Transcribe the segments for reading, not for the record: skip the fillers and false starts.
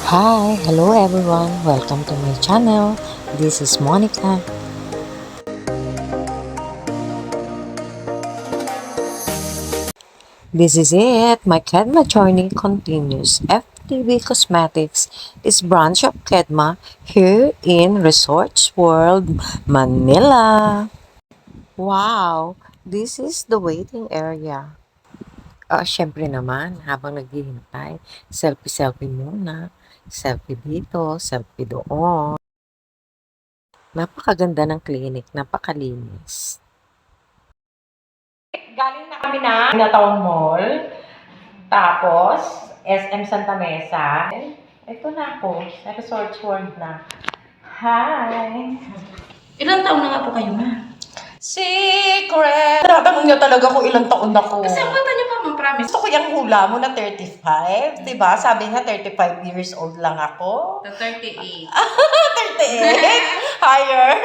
Hi, hello everyone. Welcome to my channel. This is Monica. This is it. My Kedma journey continues. FTV Cosmetics is branch of Kedma here in Resorts World, Manila. Wow, this is the waiting area. Syempre naman, habang naghihintay, selfie-selfie muna. Selfie dito, selfie doon. Napakaganda ng clinic, napakalinis. Galing na kami na Town Mall, tapos SM Santa Mesa. Ito na ako, sa Resorts World na. Hi! Ilang taon na nga po kayo, ma? Secret! Tinatanong niya talaga kung ilang taon ako. Kasi ang bata niyo pa, ma, promise. Gusto ko yung hula mo na 35, diba? Sabi niya 35 years old lang ako. The 38. 38? Higher.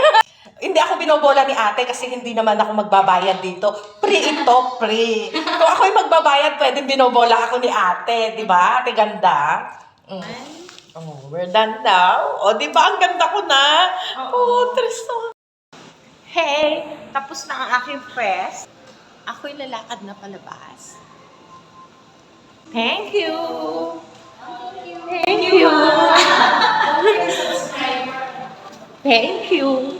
Hindi ako binobola ni ate kasi hindi naman ako magbabayad dito. Pre ito, pre. Kung ako'y magbabayad, pwedeng binobola ako ni ate, di ba? Ate ganda. Oh, we're done now. O, di ba? Ang ganda ko na. Oh, Tristan. Hey, tapos na ang aking press. Ako'y lalakad na palabas. Thank you. Thank you. Thank you.